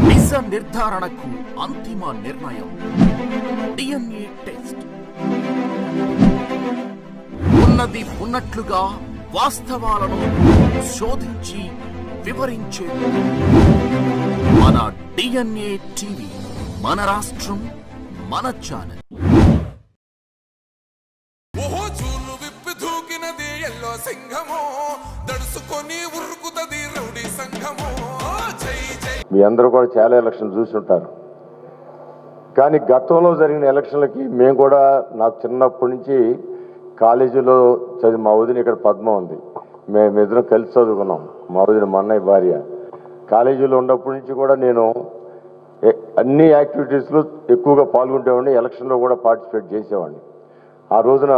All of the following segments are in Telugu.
నిజ నిర్ధారణకు అంతిమ నిర్ణయం డిఎన్ఏ టెస్ట్. ఉన్నది ఉన్నట్లుగా వాస్తవాలను శోధించి వివరించే మన డిఎన్ఏ టీవీ, మన రాష్ట్రం, మన ఛానల్. మీ అందరూ కూడా చాలా ఎలక్షన్ చూసుంటారు. కానీ గతంలో జరిగిన ఎలక్షన్లకి మేము కూడా, నాకు చిన్నప్పటి నుంచి కాలేజీలో చదివి, మా వదిన ఇక్కడ పద్మ ఉంది, మేమిద్దరం కలిసి చదువుకున్నాం. మా వదిన మా అన్నయ్య భార్య. కాలేజీలో ఉన్నప్పటి నుంచి కూడా నేను అన్ని యాక్టివిటీస్లో ఎక్కువగా పాల్గొంటేవాడిని, ఎలక్షన్లో కూడా పార్టిసిపేట్ చేసేవాడిని. ఆ రోజున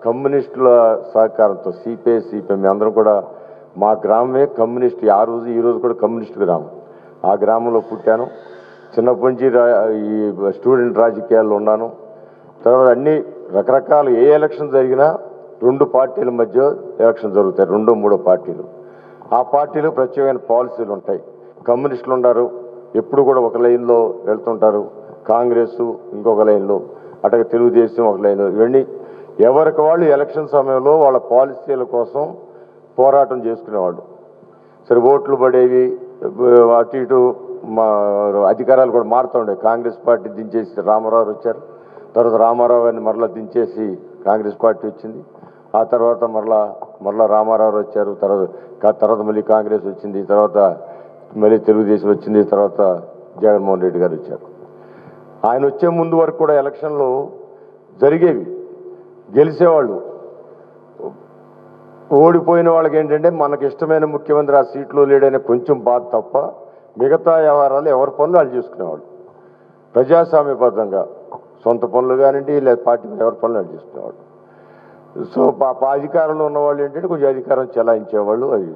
కమ్యూనిస్టుల సహకారంతో సిపిఐ మీ అందరం కూడా, మా గ్రామమే కమ్యూనిస్ట్, ఆ రోజు ఈ రోజు కూడా కమ్యూనిస్ట్ గ్రామం. ఆ గ్రామంలో పుట్టాను. చిన్నప్పటి నుంచి ఈ స్టూడెంట్ రాజకీయాల్లో ఉన్నాను. తర్వాత అన్ని రకరకాల ఏ ఎలక్షన్ జరిగినా రెండు పార్టీల మధ్య ఎలక్షన్ జరుగుతాయి, రెండో మూడో పార్టీలు. ఆ పార్టీలు ప్రత్యేకమైన పాలసీలు ఉంటాయి. కమ్యూనిస్టులు ఉన్నారు, ఎప్పుడు కూడా ఒక లైన్లో వెళ్తుంటారు. కాంగ్రెస్ ఇంకొక లైన్లో, అట్లాగే తెలుగుదేశం ఒక లైన్లో. ఇవన్నీ ఎవరికి వాళ్ళు ఎలక్షన్ సమయంలో వాళ్ళ పాలసీల కోసం పోరాటం చేసుకునేవాళ్ళు. సరే, ఓట్లు పడేవి, అటు ఇటు మా అధికారాలు కూడా మారుతూ ఉండేవి. కాంగ్రెస్ పార్టీ దించేసి రామారావు వచ్చారు, తర్వాత రామారావు గారిని మరలా దించేసి కాంగ్రెస్ పార్టీ వచ్చింది. ఆ తర్వాత మరలా రామారావు వచ్చారు, తర్వాత మళ్ళీ కాంగ్రెస్ వచ్చింది, తర్వాత మళ్ళీ తెలుగుదేశం వచ్చింది, తర్వాత జగన్మోహన్ రెడ్డి గారు వచ్చారు. ఆయన వచ్చే ముందు వరకు కూడా ఎలక్షన్లు జరిగేవి, గెలిచేవాళ్ళు. ఓడిపోయిన వాళ్ళకి ఏంటంటే, మనకి ఇష్టమైన ముఖ్యమంత్రి ఆ సీట్లో లేడనే కొంచెం బాధ తప్ప మిగతా వ్యవహారాలు ఎవరి పనులు వాళ్ళు చేసుకునేవాళ్ళు. ప్రజాస్వామ్యబద్ధంగా సొంత పనులు కానివ్వండి, లేదా పార్టీ ఎవరి పనులు వాళ్ళు చేసుకునేవాళ్ళు. సో అధికారంలో ఉన్నవాళ్ళు ఏంటంటే కొంచెం అధికారం చెలాయించేవాళ్ళు. అది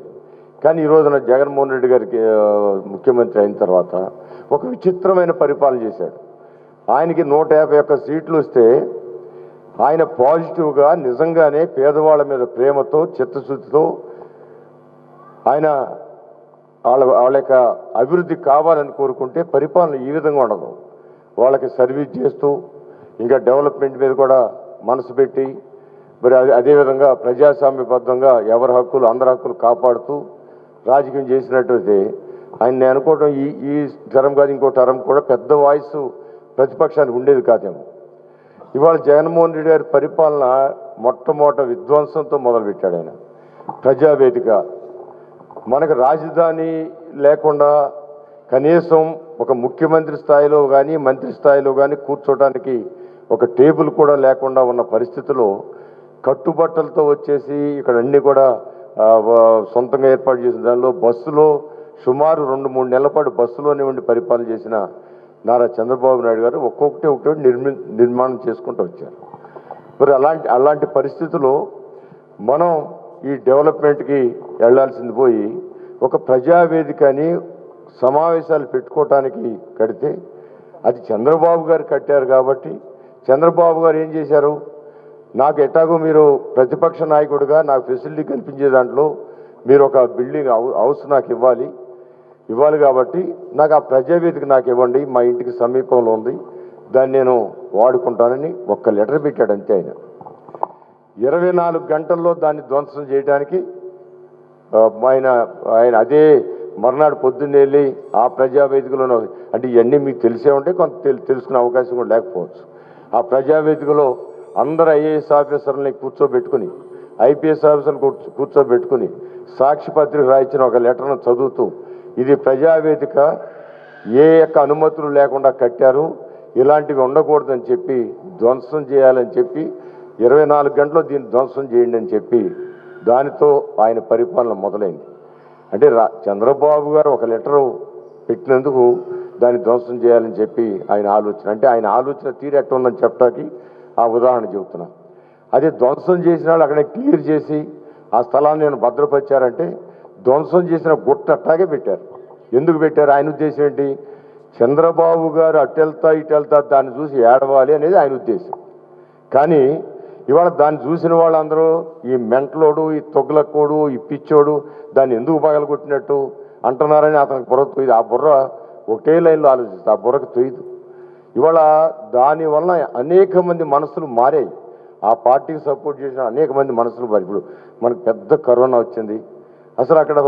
కానీ ఈ రోజున జగన్మోహన్ రెడ్డి గారికి ముఖ్యమంత్రి అయిన తర్వాత ఒక విచిత్రమైన పరిపాలన చేశాడు. ఆయనకి 151 సీట్లు వస్తే ఆయన పాజిటివ్గా నిజంగానే పేదవాళ్ళ మీద ప్రేమతో, చిత్తశుద్ధితో ఆయన వాళ్ళ యొక్క అభివృద్ధి కావాలని కోరుకుంటే పరిపాలన ఈ విధంగా ఉండదు. వాళ్ళకి సర్వీస్ చేస్తూ, ఇంకా డెవలప్మెంట్ మీద కూడా మనసు పెట్టి, మరి అదేవిధంగా ప్రజాస్వామ్యబద్ధంగా ఎవరి హక్కులు అందరి హక్కులు కాపాడుతూ రాజకీయం చేసినట్టయితే ఆయన, నేను అనుకోవడం ఈ తరం కాదు ఇంకో తరం కూడా పెద్ద వాయిస్ ప్రతిపక్షానికి ఉండేది కాదేమో. ఇవాళ జగన్మోహన్ రెడ్డి గారి పరిపాలన మొట్టమొదట విధ్వంసంతో మొదలుపెట్టాడు ఆయన. ప్రజావేదిక, మనకు రాజధాని లేకుండా కనీసం ఒక ముఖ్యమంత్రి స్థాయిలో కానీ మంత్రి స్థాయిలో కానీ కూర్చోడానికి ఒక టేబుల్ కూడా లేకుండా ఉన్న పరిస్థితిలో కట్టుబట్టలతో వచ్చేసి ఇక్కడ అన్నీ కూడా సొంతంగా ఏర్పాటు చేసిన దానిలో బస్సులో సుమారు 2-3 నెలల పాటు బస్సులోనే ఉండి పరిపాలన చేసిన నారా చంద్రబాబు నాయుడు గారు ఒక్కొక్కటి నిర్మాణం చేసుకుంటూ వచ్చారు. మరి అలాంటి పరిస్థితుల్లో మనం ఈ డెవలప్మెంట్కి వెళ్లాల్సింది పోయి ఒక ప్రజావేదికని సమావేశాలు పెట్టుకోవటానికి కడితే, అది చంద్రబాబు గారు కట్టారు. కాబట్టి చంద్రబాబు గారు ఏం చేశారు, నాకు ఎట్లాగో మీరు ప్రతిపక్ష నాయకుడిగా నాకు ఫెసిలిటీ కల్పించే దాంట్లో మీరు ఒక బిల్డింగ్ హౌస్ నాకు ఇవ్వాలి కాబట్టి నాకు ఆ ప్రజావేదిక నాకు ఇవ్వండి, మా ఇంటికి సమీపంలో ఉంది, దాన్ని నేను వాడుకుంటానని ఒక్క లెటర్ పెట్టాడు అంతే. ఆయన 24 గంటల్లో దాన్ని ధ్వంసం చేయడానికి ఆయన అదే మర్నాడు పొద్దున్నే వెళ్ళి ఆ ప్రజావేదికలో, అంటే ఇవన్నీ మీకు తెలిసే ఉంటే కొంత తెలుసుకునే అవకాశం కూడా లేకపోవచ్చు. ఆ ప్రజావేదికలో అందరు ఐఏఎస్ ఆఫీసర్లని కూర్చోబెట్టుకుని, ఐపీఎస్ ఆఫీసర్ని కూర్చోబెట్టుకుని సాక్షి పత్రిక రాయించిన ఒక లెటర్ను చదువుతూ, ఇది ప్రజావేదిక ఏ యొక్క అనుమతులు లేకుండా కట్టారు, ఇలాంటివి ఉండకూడదని చెప్పి ధ్వంసం చేయాలని చెప్పి 24 గంటలు దీన్ని ధ్వంసం చేయండి అని చెప్పి దానితో ఆయన పరిపాలన మొదలైంది. అంటే చంద్రబాబు గారు ఒక లెటరు పెట్టినందుకు దాన్ని ధ్వంసం చేయాలని చెప్పి ఆయన ఆలోచన, అంటే ఆయన ఆలోచన తీరు ఎట్ట ఉందని చెప్పడానికి ఆ ఉదాహరణ చెబుతున్నా. అదే ధ్వంసం చేసిన వాళ్ళు అక్కడే క్లియర్ చేసి ఆ స్థలాన్ని నేను భద్రపరిచారంటే, ధ్వంసం చేసిన గుట్ట అట్టాగే పెట్టారు. ఎందుకు పెట్టారు? ఆయన ఉద్దేశం ఏంటి? చంద్రబాబు గారు అటెళ్తా ఇటెళ్తా దాన్ని చూసి ఏడవాలి అనేది ఆయన ఉద్దేశం. కానీ ఇవాళ దాన్ని చూసిన వాళ్ళందరూ ఈ మెంటలోడు, ఈ తొగ్లకోడు, ఈ పిచ్చోడు దాన్ని ఎందుకు పగలగొట్టినట్టు అంటున్నారని అతనికి బుర్ర, ఆ బుర్ర ఒకటే లైన్లో ఆలోచిస్తే ఆ బుర్రకు తొయ్యదు. ఇవాళ దానివల్ల అనేక మంది మనసులు మారాయి. ఆ పార్టీకి సపోర్ట్ చేసిన అనేక మంది మనసులు మారి. ఇప్పుడు మనకు పెద్ద కరోనా వచ్చింది, అసలు అక్కడ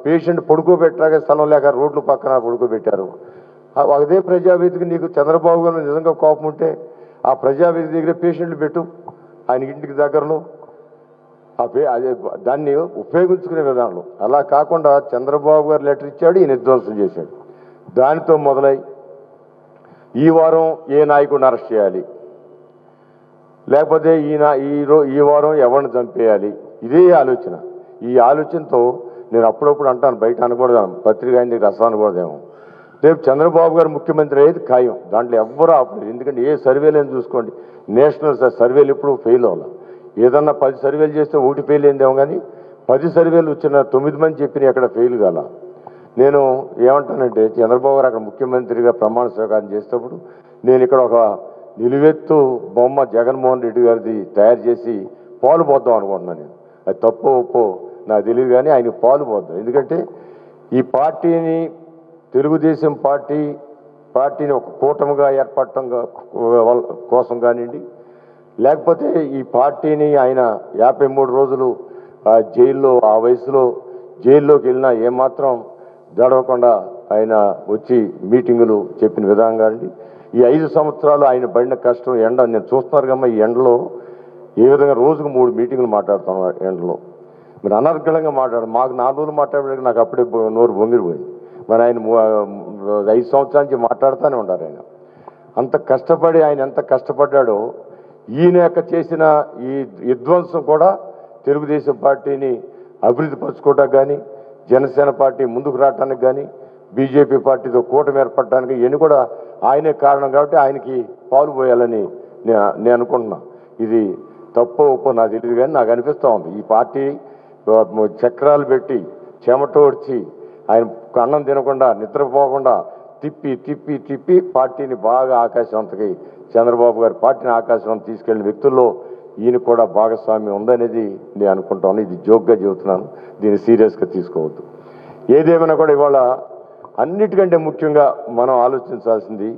పేషెంట్ పడుకోబెట్టలాగే స్థలం లేక రోడ్ల పక్కన పడుకోబెట్టారు. అదే ప్రజావేదిక నీకు చంద్రబాబు గారు నిజంగా కోపం ఉంటే ఆ ప్రజావేదిక దగ్గర పేషెంట్లు పెట్టు, ఆయన ఇంటికి దగ్గరలో అదే దాన్ని ఉపయోగించుకునే విధానంలో. అలా కాకుండా చంద్రబాబు గారు లెటర్ ఇచ్చాడు, ఈయన విధ్వంసం చేశాడు. దానితో మొదలై ఈ వారం ఏ నాయకుడిని అరెస్ట్ చేయాలి, లేకపోతే ఈ వారం ఎవరిని చంపేయాలి, ఇదే ఆలోచన. ఈ ఆలోచనతో నేను అప్పుడప్పుడు అంటాను, బయట అనకూడదు, పత్రిక ఆయన దగ్గర అసలు అనకూడదేమో. రేపు చంద్రబాబు గారు ముఖ్యమంత్రి అయ్యేది ఖాయం, దాంట్లో ఎవ్వరూ ఆపలేదు. ఎందుకంటే ఏ సర్వేలు చూసుకోండి, నేషనల్ సర్వేలు ఎప్పుడు ఫెయిల్ అవ్వాలి. ఏదన్నా 10 సర్వేలు చేస్తే ఒకటి ఫెయిల్ అయిందేమో, కానీ 10 సర్వేలు వచ్చిన 9 మంది చెప్పిన ఎక్కడ ఫెయిల్ కాల. నేను ఏమంటానంటే, చంద్రబాబు గారు అక్కడ ముఖ్యమంత్రిగా ప్రమాణ స్వీకారం చేసేటప్పుడు నేను ఇక్కడ ఒక నిలువెత్తు బొమ్మ జగన్మోహన్ రెడ్డి గారిది తయారు చేసి పాలు పోద్దాం అనుకుంటున్నాను. నేను అది తప్పో ఒప్పో నాకు తెలియదు, కానీ ఆయనకు పాలు పోద్దాం. ఎందుకంటే ఈ పార్టీని, తెలుగుదేశం పార్టీని ఒక కూటమిగా ఏర్పడటం కోసం కానివ్వండి, లేకపోతే ఈ పార్టీని ఆయన 53 రోజులు జైల్లో, ఆ వయసులో జైల్లోకి వెళ్ళినా ఏమాత్రం జడవకుండా ఆయన వచ్చి మీటింగులు చెప్పిన విధానం కానివ్వండి, ఈ 5 సంవత్సరాలు ఆయన పడిన కష్టం, ఎండ నేను చూస్తున్నారు కమ్మా. ఈ ఎండలో ఏ విధంగా రోజుకు 3 మీటింగులు మాట్లాడుతున్నాను ఎండలో. మీరు అనర్గళంగా మాట్లాడు, మాకు 4 రోజులు మాట్లాడడానికి నాకు అప్పుడే నోరు బొంగిరిపోయింది. మరి ఆయన 5 సంవత్సరాల నుంచి మాట్లాడుతూనే ఉంటారు. ఆయన అంత కష్టపడి, ఆయన ఎంత కష్టపడ్డాడో, ఈయన యొక్క చేసిన ఈ విధ్వంసం కూడా తెలుగుదేశం పార్టీని అభివృద్ధి పరచుకోవడానికి కానీ, జనసేన పార్టీ ముందుకు రావడానికి కానీ, బీజేపీ పార్టీతో కూటమి ఏర్పడడానికి ఇవన్నీ కూడా ఆయనే కారణం. కాబట్టి ఆయనకి పాలు పోయాలని నేను అనుకుంటున్నా. ఇది తప్పో ఒప్పో నాకు తెలియదు, కానీ నాకు అనిపిస్తూ ఉంది ఈ పార్టీ చక్రాలు పెట్టి చెమటోడ్చి ఆయన అన్నం తినకుండా నిద్రపోకుండా తిప్పి పార్టీని బాగా ఆకాశవంతకి, చంద్రబాబు గారి పార్టీని ఆకాశవంతం తీసుకెళ్లిన వ్యక్తుల్లో ఈయన కూడా భాగస్వామ్యం ఉందనేది నేను అనుకుంటాను. ఇది జోక్గా చెబుతున్నాను, దీన్ని సీరియస్గా తీసుకోవద్దు. ఏదేమైనా కూడా ఇవాళ అన్నిటికంటే ముఖ్యంగా మనం ఆలోచించాల్సింది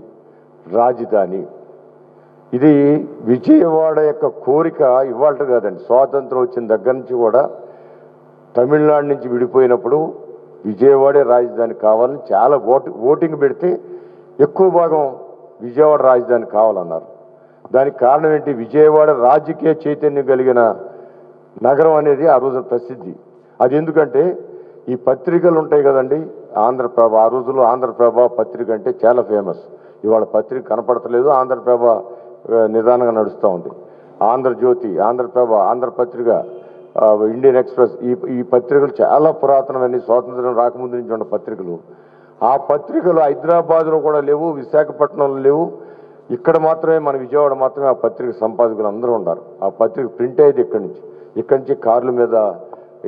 రాజధాని. ఇది విజయవాడ యొక్క కోరిక ఇవాళ కాదండి, స్వాతంత్రం వచ్చిన దగ్గర నుంచి కూడా తమిళనాడు నుంచి విడిపోయినప్పుడు విజయవాడే రాజధాని కావాలని చాలా ఓటింగ్ పెడితే ఎక్కువ భాగం విజయవాడ రాజధాని కావాలన్నారు. దానికి కారణం ఏంటి? విజయవాడ రాజకీయ చైతన్యం కలిగిన నగరం అనేది ఆ రోజు ప్రసిద్ధి. అది ఎందుకంటే ఈ పత్రికలు ఉంటాయి కదండి, ఆంధ్రప్రభ, ఆ రోజుల్లో ఆంధ్రప్రభ పత్రిక అంటే చాలా ఫేమస్. ఇవాళ పత్రిక కనపడతలేదు, ఆంధ్రప్రభ నిదానంగా నడుస్తూ ఉంది. ఆంధ్రజ్యోతి, ఆంధ్రప్రభ, ఆంధ్రపత్రిక, ఇండియన్ ఎక్స్ప్రెస్, ఈ పత్రికలు చాలా పురాతనమైన, స్వాతంత్రం రాకముందు నుంచి ఉన్న పత్రికలు. ఆ పత్రికలు హైదరాబాద్లో కూడా లేవు, విశాఖపట్నంలో లేవు. ఇక్కడ మాత్రమే, మన విజయవాడ మాత్రమే ఆ పత్రిక సంపాదకులు అందరూ ఉన్నారు. ఆ పత్రిక ప్రింట్ అయ్యేది ఇక్కడి నుంచి కార్ల మీద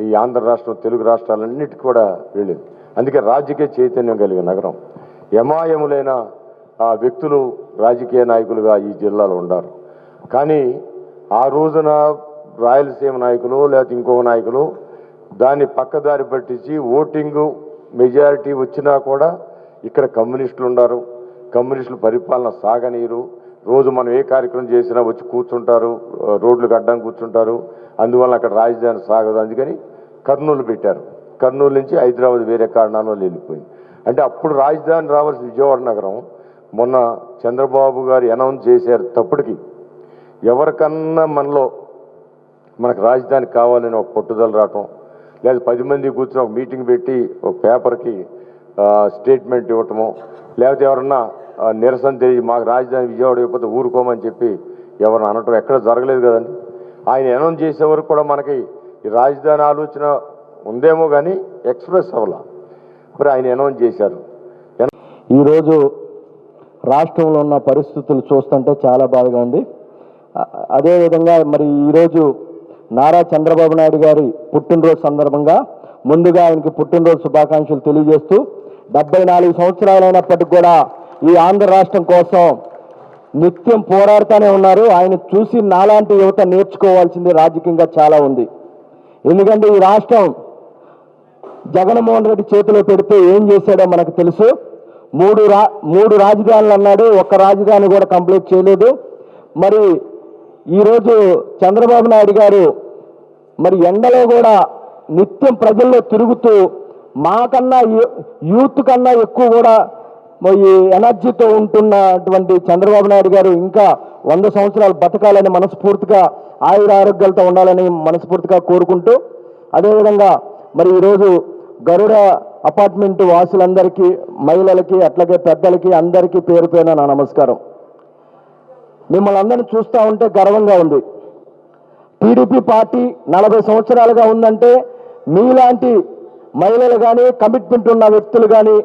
ఈ ఆంధ్ర రాష్ట్రం, తెలుగు రాష్ట్రాలన్నిటికీ కూడా వెళ్ళింది. అందుకే రాజకీయ చైతన్యం కలిగిన నగరం. యమాయములైన ఆ వ్యక్తులు రాజకీయ నాయకులుగా ఈ జిల్లాలో ఉన్నారు. కానీ ఆ రోజున రాయలసీమ నాయకులు లేకపోతే ఇంకొక నాయకులు దాన్ని పక్కదారి పట్టించి ఓటింగు మెజారిటీ వచ్చినా కూడా ఇక్కడ కమ్యూనిస్టులు ఉన్నారు, కమ్యూనిస్టులు పరిపాలన సాగనీరు. రోజు మనం ఏ కార్యక్రమం చేసినా వచ్చి కూర్చుంటారు, రోడ్లు గడ్డం కూర్చుంటారు. అందువల్ల అక్కడ రాజధాని సాగదు. అందుకని కర్నూలు పెట్టారు. కర్నూలు నుంచి హైదరాబాద్ వేరే కారణాల వల్ల వెళ్ళిపోయింది. అంటే అప్పుడు రాజధాని రావాల్సిన విజయవాడ నగరం మొన్న చంద్రబాబు గారు అనౌన్స్ చేశారు. తప్పటికి ఎవరికన్నా మనకు రాజధాని కావాలని ఒక పట్టుదల రావటం, లేదా 10 మంది కూర్చొని ఒక మీటింగ్ పెట్టి ఒక పేపర్కి స్టేట్మెంట్ ఇవ్వటము, లేకపోతే ఎవరన్నా నిరసన తెలియ మాకు రాజధాని విజయవాడ అయిపోతే ఊరుకోమని చెప్పి ఎవరిని అనటం ఎక్కడ జరగలేదు కదండి. ఆయన అనౌన్స్ చేసే వరకు కూడా మనకి ఈ రాజధాని ఆలోచన ఉందేమో కానీ ఎక్స్ప్రెస్ అవ్వాల. మరి ఆయన అనౌన్స్ చేశారు. ఈరోజు రాష్ట్రంలో ఉన్న పరిస్థితులు చూస్తుంటే చాలా బాధగా ఉంది. అదేవిధంగా మరి ఈరోజు నారా చంద్రబాబు నాయుడు గారి పుట్టినరోజు సందర్భంగా ముందుగా ఆయనకి పుట్టినరోజు శుభాకాంక్షలు తెలియజేస్తూ, 74 సంవత్సరాలైనప్పటికీ కూడా ఈ ఆంధ్ర రాష్ట్రం కోసం నిత్యం పోరాడుతూనే ఉన్నారు. ఆయన చూసి నాలాంటి యువత నేర్చుకోవాల్సింది రాజకీయంగా చాలా ఉంది. ఎందుకంటే ఈ రాష్ట్రం జగన్మోహన్ రెడ్డి చేతిలో పెడితే ఏం చేశాడో మనకు తెలుసు. మూడు రాజధానులు అన్నాడు, ఒక్క రాజధాని కూడా కంప్లీట్ చేయలేదు. మరి ఈరోజు చంద్రబాబు నాయుడు గారు మరి ఎండలో కూడా నిత్యం ప్రజల్లో తిరుగుతూ మాకన్నా యూత్ కన్నా ఎక్కువ కూడా ఈ ఎనర్జీతో ఉంటున్నటువంటి చంద్రబాబు నాయుడు గారు ఇంకా 100 సంవత్సరాలు బతకాలని మనస్ఫూర్తిగా ఆయుర ఆరోగ్యాలతో ఉండాలని మనస్ఫూర్తిగా కోరుకుంటూ, అదేవిధంగా మరి ఈరోజు గరుడ అపార్ట్మెంట్ వాసులందరికీ, మహిళలకి, అట్లాగే పెద్దలకి అందరికీ పేరు పేరున నా నమస్కారం. మిమ్మల్ని అందరినీ చూస్తూ ఉంటే గర్వంగా ఉంది. టీడీపీ పార్టీ 40 సంవత్సరాలుగా ఉందంటే మీలాంటి మహిళలు కానీ, కమిట్మెంట్ ఉన్న వ్యక్తులు కానీ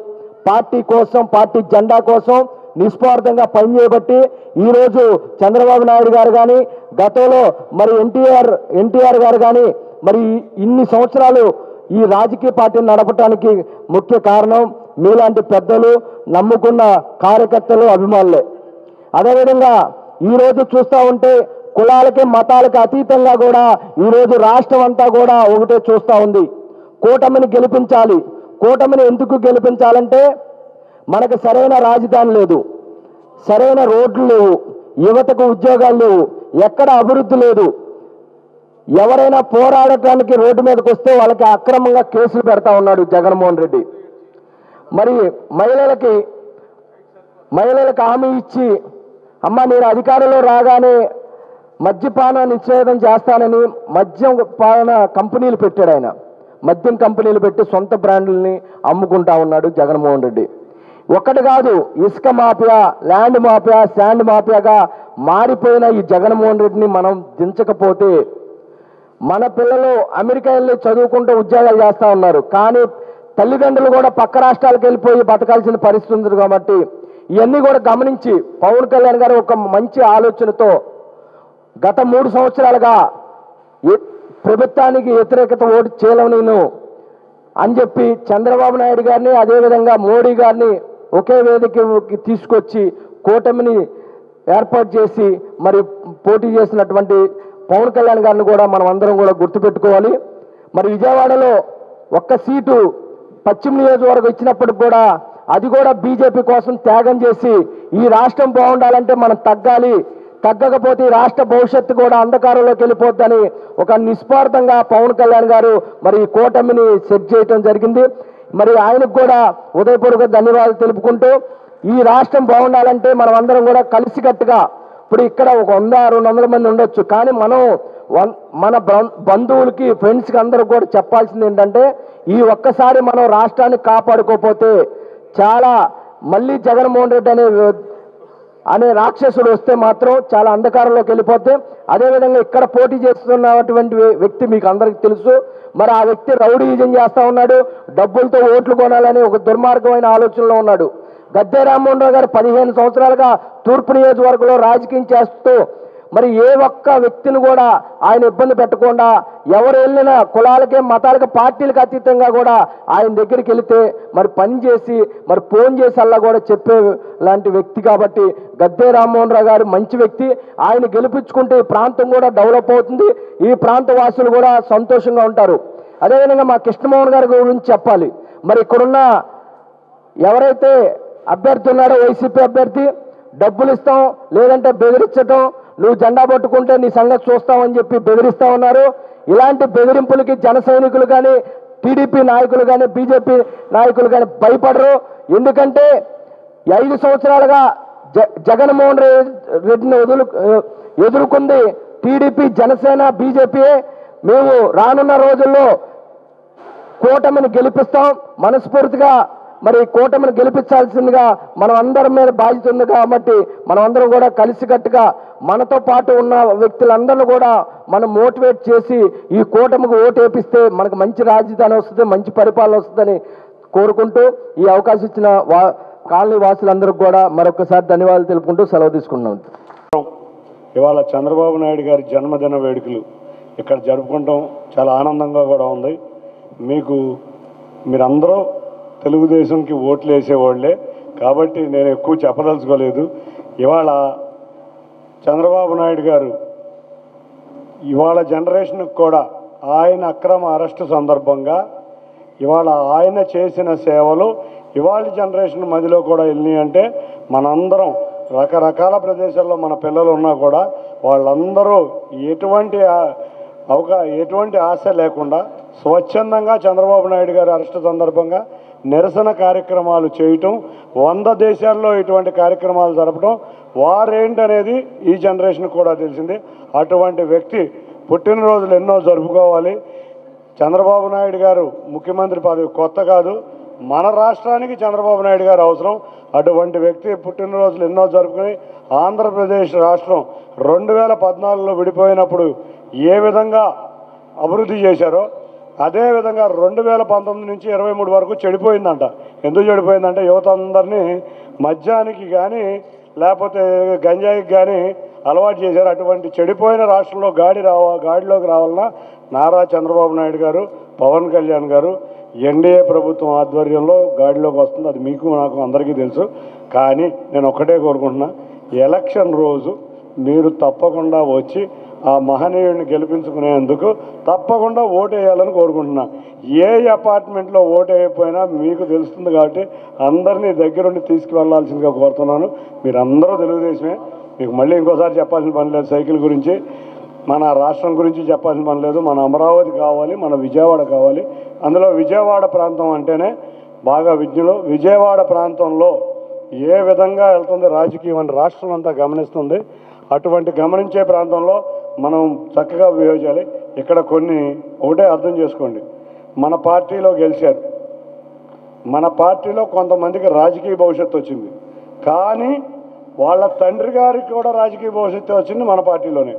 పార్టీ కోసం, పార్టీ జెండా కోసం నిస్వార్థంగా పనిచేయబట్టి ఈరోజు చంద్రబాబు నాయుడు గారు కానీ, గతంలో మరి ఎన్టీఆర్ గారు కానీ మరి ఇన్ని సంవత్సరాలు ఈ రాజకీయ పార్టీని నడపడానికి ముఖ్య కారణం మీలాంటి పెద్దలు, నమ్ముకున్న కార్యకర్తలు, అభిమానులే. అదేవిధంగా ఈరోజు చూస్తూ ఉంటే కులాలకి, మతాలకి అతీతంగా కూడా ఈరోజు రాష్ట్రం అంతా కూడా ఒకటే చూస్తూ ఉంది. కూటమిని గెలిపించాలి. కూటమిని ఎందుకు గెలిపించాలంటే మనకు సరైన రాజధాని లేదు, సరైన రోడ్లు లేవు, యువతకు ఉద్యోగాలు లేవు, ఎక్కడ అభివృద్ధి లేదు. ఎవరైనా పోరాడటానికి రోడ్డు మీదకి వస్తే వాళ్ళకి అక్రమంగా కేసులు పెడతా ఉన్నాడు జగన్మోహన్ రెడ్డి. మరి మహిళలకి హామీ ఇచ్చి, అమ్మ నేను అధికారంలో రాగానే మద్యపాన నిషేధం చేస్తానని మద్యపాన కంపెనీలు పెట్టాడు ఆయన. మద్యం కంపెనీలు పెట్టి సొంత బ్రాండ్లని అమ్ముకుంటా ఉన్నాడు జగన్మోహన్ రెడ్డి. ఒక్కటి కాదు, ఇసుక మాఫియా, ల్యాండ్ మాఫియా, శాండ్ మాఫియాగా మారిపోయిన ఈ జగన్మోహన్ రెడ్డిని మనం దించకపోతే మన పిల్లలు అమెరికా వెళ్ళి చదువుకుంటూ ఉద్యోగాలు చేస్తూ ఉన్నారు. కానీ తల్లిదండ్రులు కూడా పక్క రాష్ట్రాలకు వెళ్ళిపోయి బతకాల్సిన పరిస్థితి ఉంది. కాబట్టి ఇవన్నీ కూడా గమనించి పవన్ కళ్యాణ్ గారు ఒక మంచి ఆలోచనతో గత 3 సంవత్సరాలుగా ప్రభుత్వానికి వ్యతిరేకత ఓటు చేయలేను అని చెప్పి చంద్రబాబు నాయుడు గారిని, అదేవిధంగా మోడీ గారిని ఒకే వేదికకి తీసుకొచ్చి కూటమిని ఏర్పాటు చేసి మరి పోటీ చేసినటువంటి పవన్ కళ్యాణ్ గారిని కూడా మనం అందరం కూడా గుర్తుపెట్టుకోవాలి. మరి విజయవాడలో ఒక్క సీటు పశ్చిమ నియోజకవర్గం ఇచ్చినప్పటికి కూడా అది కూడా బీజేపీ కోసం త్యాగం చేసి ఈ రాష్ట్రం బాగుండాలంటే మనం తగ్గకపోతే ఈ రాష్ట్ర భవిష్యత్తు కూడా అంధకారంలోకి వెళ్ళిపోద్దని ఒక నిస్వార్థంగా పవన్ కళ్యాణ్ గారు మరి ఈ కూటమిని సెట్ చేయటం జరిగింది. మరి ఆయనకు కూడా ఉదయపూర్వక ధన్యవాదాలు తెలుపుకుంటూ, ఈ రాష్ట్రం బాగుండాలంటే మనం అందరం కూడా కలిసికట్టుగా, ఇప్పుడు ఇక్కడ ఒక 100-200 మంది ఉండొచ్చు, కానీ మనం మన బంధువులకి, ఫ్రెండ్స్కి అందరూ కూడా చెప్పాల్సింది ఏంటంటే ఈ ఒక్కసారి మనం రాష్ట్రాన్ని కాపాడుకోకపోతే చాలా మళ్ళీ జగన్మోహన్ రెడ్డి అనే రాక్షసుడు వస్తే మాత్రం చాలా అంధకారంలోకి వెళ్ళిపోతే. అదేవిధంగా ఇక్కడ పోటీ చేస్తున్నటువంటి వ్యక్తి మీకు అందరికీ తెలుసు. మరి ఆ వ్యక్తి రౌడీయిజం చేస్తూ ఉన్నాడు, డబ్బులతో ఓట్లు కొనాలని ఒక దుర్మార్గమైన ఆలోచనలో ఉన్నాడు. గద్దె రామ్మోహన్ రావు గారు 15 సంవత్సరాలుగా తూర్పు నియోజకవర్గంలో రాజకీయం చేస్తూ మరి ఏ ఒక్క వ్యక్తిని కూడా ఆయన ఇబ్బంది పెట్టకుండా, ఎవరు వెళ్ళినా కులాలకి, మతాలకి, పార్టీలకు అతీతంగా కూడా ఆయన దగ్గరికి వెళితే మరి పని చేసి మరి ఫోన్ చేసి అలా కూడా చెప్పే లాంటి వ్యక్తి. కాబట్టి గద్దె రామ్మోహన్ రావు గారు మంచి వ్యక్తి. ఆయన గెలిపించుకుంటే ఈ ప్రాంతం కూడా డెవలప్ అవుతుంది, ఈ ప్రాంత వాసులు కూడా సంతోషంగా ఉంటారు. అదేవిధంగా మా కృష్ణమోహన్ గారి గురించి చెప్పాలి. మరి ఇక్కడున్న ఎవరైతే అభ్యర్థి ఉన్నాడో వైసీపీ అభ్యర్థి, డబ్బులు ఇస్తాం లేదంటే బెదిరించడం, నువ్వు జెండా పట్టుకుంటే నీ సంగతి చూస్తామని చెప్పి బెదిరిస్తా ఉన్నారు. ఇలాంటి బెదిరింపులకి జన సైనికులు కానీ, టీడీపీ నాయకులు కానీ, బీజేపీ నాయకులు కానీ భయపడరు. ఎందుకంటే 5 సంవత్సరాలుగా జగన్మోహన్ రెడ్డిని ఎదుర్కొంది టీడీపీ, జనసేన, బీజేపీయే. మేము రానున్న రోజుల్లో కూటమిని గెలిపిస్తాం. మనస్ఫూర్తిగా మరి కూటమిని గెలిపించాల్సిందిగా మనం అందరి మీద బాధ్యత ఉంది. కాబట్టి మనం అందరం కూడా కలిసికట్టుగా మనతో పాటు ఉన్న వ్యక్తులందరినీ కూడా మనం మోటివేట్ చేసి ఈ కూటమికి ఓటు వేపిస్తే మనకు మంచి రాజధాని వస్తుంది, మంచి పరిపాలన వస్తుందని కోరుకుంటూ ఈ అవకాశం ఇచ్చిన కాలనీ వాసులందరికీ కూడా మరొకసారి ధన్యవాదాలు తెలుపుకుంటూ సెలవు తీసుకుంటున్నాం. ఇవాళ చంద్రబాబు నాయుడు గారి జన్మదిన వేడుకలు ఇక్కడ జరుపుకుంటాం చాలా ఆనందంగా కూడా ఉంది. మీరందరూ తెలుగుదేశంకి ఓట్లు వేసేవాళ్లే కాబట్టి నేను ఎక్కువ చెప్పదలుచుకోలేదు. ఇవాళ చంద్రబాబు నాయుడు గారు ఇవాళ జనరేషన్కి కూడా ఆయన అక్రమ అరెస్టు సందర్భంగా ఇవాళ ఆయన చేసిన సేవలు ఇవాళ జనరేషన్ మధ్యలో కూడా వెళ్ళినాయి అంటే మనందరం రకరకాల ప్రదేశాల్లో మన పిల్లలు ఉన్నా కూడా వాళ్ళందరూ ఎటువంటి ఆశ లేకుండా స్వచ్ఛందంగా చంద్రబాబు నాయుడు గారి అరెస్టు సందర్భంగా నిరసన కార్యక్రమాలు చేయటం, 100 దేశాల్లో ఇటువంటి కార్యక్రమాలు జరపడం వారేంటనేది ఈ జనరేషన్ కూడా తెలిసింది. అటువంటి వ్యక్తి పుట్టినరోజులు ఎన్నో జరుపుకోవాలి. చంద్రబాబు నాయుడు గారు ముఖ్యమంత్రి పదవి కొత్త కాదు, మన రాష్ట్రానికి చంద్రబాబు నాయుడు గారు అవసరం. అటువంటి వ్యక్తి పుట్టినరోజులు ఎన్నో జరుపుకొని ఆంధ్రప్రదేశ్ రాష్ట్రం 2014లో విడిపోయినప్పుడు ఏ విధంగా అభివృద్ధి చేశారో అదేవిధంగా 2019 నుంచి 23 వరకు చెడిపోయిందంట. ఎందుకు చెడిపోయిందంటే యువత అందరినీ మద్యానికి కానీ లేకపోతే గంజాయికి కానీ అలవాటు చేశారు. అటువంటి చెడిపోయిన రాష్ట్రంలో గాడిలోకి రావాలన్నా నారా చంద్రబాబు నాయుడు గారు, పవన్ కళ్యాణ్ గారు ఎన్డీఏ ప్రభుత్వం ఆధ్వర్యంలో గాడిలోకి వస్తుంది. అది మీకు నాకు అందరికీ తెలుసు. కానీ నేను ఒక్కటే కోరుకుంటున్నా, ఎలక్షన్ రోజు మీరు తప్పకుండా వచ్చి ఆ మహనీయుడిని గెలిపించుకునేందుకు తప్పకుండా ఓటు వేయాలని కోరుకుంటున్నా. ఏ అపార్ట్మెంట్లో ఓటు వేయకపోయినా మీకు తెలుస్తుంది కాబట్టి అందరినీ దగ్గరుండి తీసుకువెళ్లాల్సిందిగా కోరుతున్నాను. మీరందరూ తెలుగుదేశమే. మీకు మళ్ళీ ఇంకోసారి చెప్పాల్సిన పని లేదు. సైకిల్ గురించి, మన రాష్ట్రం గురించి చెప్పాల్సిన పని లేదు. మన అమరావతి కావాలి, మన విజయవాడ కావాలి. అందులో విజయవాడ ప్రాంతం అంటేనే బాగా విజ్ఞులు. విజయవాడ ప్రాంతంలో ఏ విధంగా వెళ్తుంది రాజకీయం అని రాష్ట్రం అంతా గమనిస్తుంది. అటువంటి గమనించే ప్రాంతంలో మనం చక్కగా వియోజాలి. ఇక్కడ ఒకటే అర్థం చేసుకోండి, మన పార్టీలో గెలిచారు, మన పార్టీలో కొంతమందికి రాజకీయ భవిష్యత్తు వచ్చింది, కానీ వాళ్ళ తండ్రి గారికి కూడా రాజకీయ భవిష్యత్తు వచ్చింది మన పార్టీలోనే.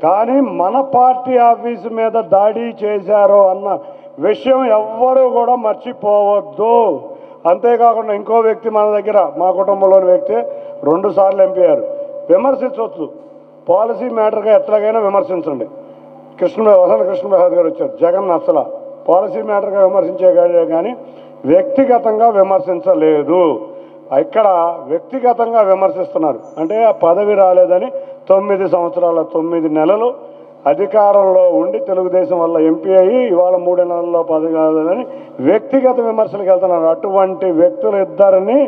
కానీ మన పార్టీ ఆఫీసు మీద దాడి చేశారు అన్న విషయం ఎవ్వరూ కూడా మర్చిపోవద్దు. అంతేకాకుండా ఇంకో వ్యక్తి మన దగ్గర, మా కుటుంబంలోని వ్యక్తి 2 సార్లు ఎంపీ అయ్యారు. విమర్శించవచ్చు, పాలసీ మ్యాటర్గా ఎట్లాగైనా విమర్శించండి. వసంత కృష్ణప్రసాద్ గారు వచ్చారు, జగన్ అసలు పాలసీ మ్యాటర్గా విమర్శించే కానీ వ్యక్తిగతంగా విమర్శించలేదు. ఇక్కడ వ్యక్తిగతంగా విమర్శిస్తున్నారు. అంటే ఆ పదవి రాలేదని 9 సంవత్సరాల 9 నెలలు అధికారంలో ఉండి తెలుగుదేశం వల్ల ఎంపీ అయ్యి ఇవాళ 3 నెలల్లో పదవి రాలేదని వ్యక్తిగత విమర్శలకు వెళ్తున్నారు. అటువంటి వ్యక్తులు ఇద్దరిని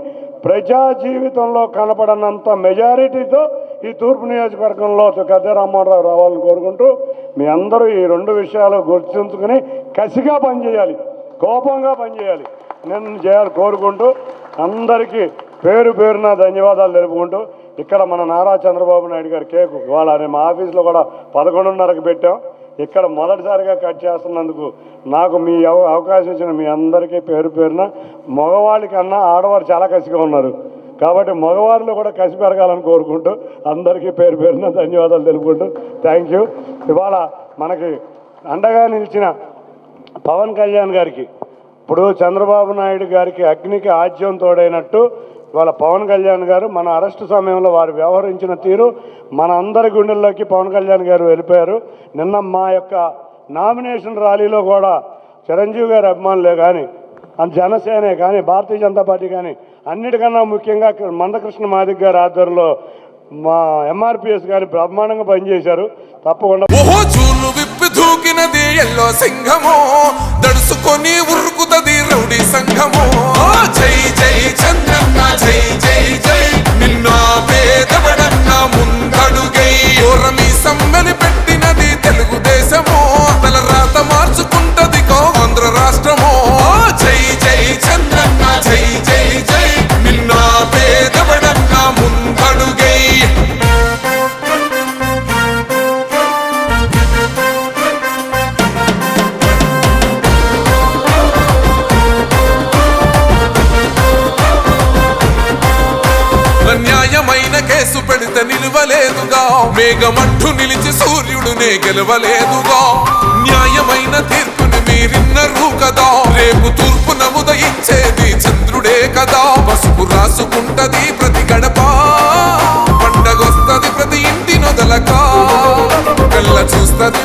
ప్రజా జీవితంలో కనపడనంత మెజారిటీతో ఈ తూర్పు నియోజకవర్గంలో గద్దె రామ్మోహన్ రావాలని కోరుకుంటూ మీ అందరూ ఈ 2 విషయాలు గుర్తుంచుకుని కసిగా పనిచేయాలి, కోపంగా పనిచేయాలి, నేను చేయాలి కోరుకుంటూ అందరికీ పేరు పేరున ధన్యవాదాలు తెలుపుకుంటూ ఇక్కడ మన నారా చంద్రబాబు నాయుడు గారి కేకు ఇవాళ మా ఆఫీస్లో కూడా 11:30కి పెట్టాం. ఇక్కడ మొదటిసారిగా కట్ చేస్తున్నందుకు నాకు మీ అవకాశం ఇచ్చిన మీ అందరికీ పేరు పేరున, మగవాళ్ళ కన్నా ఆడవారు చాలా కసిగా ఉన్నారు కాబట్టి మగవారిలో కూడా కసి పెరగాలని కోరుకుంటూ అందరికీ పేరు పేరున ధన్యవాదాలు తెలుపుకుంటూ థ్యాంక్ యూ. ఇవాళ మనకి అండగా నిలిచిన పవన్ కళ్యాణ్ గారికి, ఇప్పుడు చంద్రబాబు నాయుడు గారికి అగ్నికి ఆజ్యం తోడైనట్టు ఇవాళ పవన్ కళ్యాణ్ గారు మన అరెస్టు సమయంలో వారు వ్యవహరించిన తీరు మన అందరి గుండెల్లోకి పవన్ కళ్యాణ్ గారు వెళ్ళిపోయారు. నిన్న మా యొక్క నామినేషన్ ర్యాలీలో కూడా చిరంజీవి గారి అభిమానులే కానీ, జనసేనే కానీ, భారతీయ జనతా పార్టీ కానీ, అన్నిటికన్నా ముఖ్యంగా మందకృష్ణ మాదిక్ గారి ఆధ్వర్యంలో మా ఎంఆర్పిఎస్ గారి బ్రహ్మాండంగా పనిచేశారు. తప్పకుండా దూకినది ఎల్లో సింహమో, దడుసుకొని ఉరుకుతది రౌడీ సంఘమో. జై జై చంద్రన్న జై జై జై, నిన్న పేదవడన్న ముందడుగై ఓరమి సమ్మెని పెట్టినది తెలుగుదేశమో, తల రాత మార్చుకుంటది ఆంధ్ర రాష్ట్రమో. జై జై చంద్రన్న జై జై జై, నిన్న పేదవడన్న ముందడుగై. న్యాయమైన కేసు పెడితే నిలవలేదుగా, మేఘమట్టు నిలిచి సూర్యుడునే గెలవలేదుగా. న్యాయమైన తీర్పుని మీరిన్నరు కదా, రేపు తూర్పున ఉదయించేది చంద్రుడే కదా. పసుపు రాసుకుంటది ప్రతి గడప, పండగొస్తది ప్రతి ఇంటి నొదలక, కళ్ళ చూస్తది